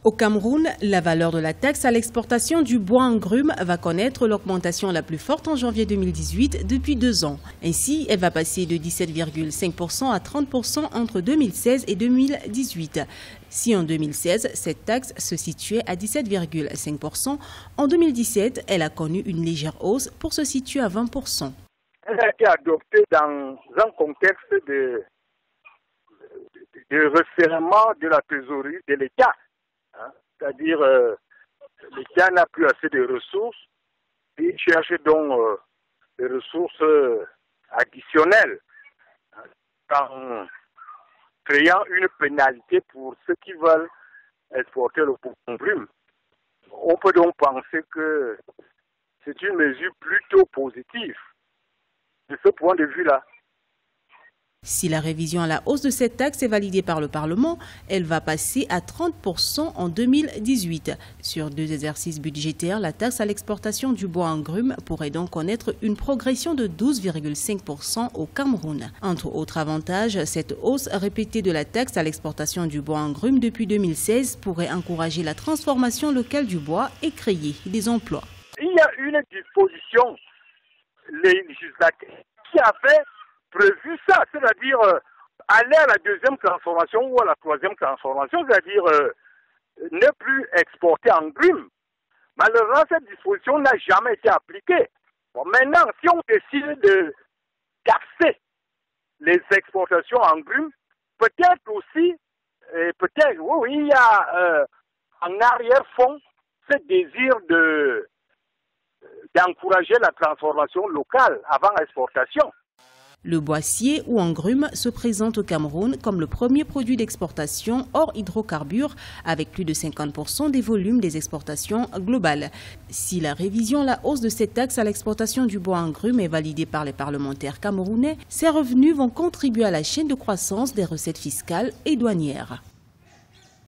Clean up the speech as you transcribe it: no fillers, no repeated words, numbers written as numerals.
Au Cameroun, la valeur de la taxe à l'exportation du bois en grume va connaître l'augmentation la plus forte en janvier 2018 depuis 2 ans. Ainsi, elle va passer de 17,5% à 30% entre 2016 et 2018. Si en 2016, cette taxe se situait à 17,5%, en 2017, elle a connu une légère hausse pour se situer à 20%. Elle a été adoptée dans un contexte de resserrement de la trésorerie de l'État. C'est-à-dire l'État n'a plus assez de ressources et cherche donc des ressources additionnelles en créant une pénalité pour ceux qui veulent exporter le bois en grume. On peut donc penser que c'est une mesure plutôt positive de ce point de vue-là. Si la révision à la hausse de cette taxe est validée par le Parlement, elle va passer à 30% en 2018. Sur 2 exercices budgétaires, la taxe à l'exportation du bois en grume pourrait donc connaître une progression de 12,5% au Cameroun. Entre autres avantages, cette hausse répétée de la taxe à l'exportation du bois en grume depuis 2016 pourrait encourager la transformation locale du bois et créer des emplois. Il y a une disposition législative qui a fait prévu ça, c'est-à-dire aller à la 2e transformation ou à la 3e transformation, c'est-à-dire ne plus exporter en grume. Malheureusement, cette disposition n'a jamais été appliquée. Bon, maintenant, si on décide de taxer les exportations en grume, peut-être aussi, oui, il y a en arrière-fond ce désir d'encourager la transformation locale avant exportation. Le boissier ou en grume se présente au Cameroun comme le premier produit d'exportation hors hydrocarbures avec plus de 50% des volumes des exportations globales. Si la révision à la hausse de cette taxe à l'exportation du bois en grume est validée par les parlementaires camerounais, ces revenus vont contribuer à la chaîne de croissance des recettes fiscales et douanières.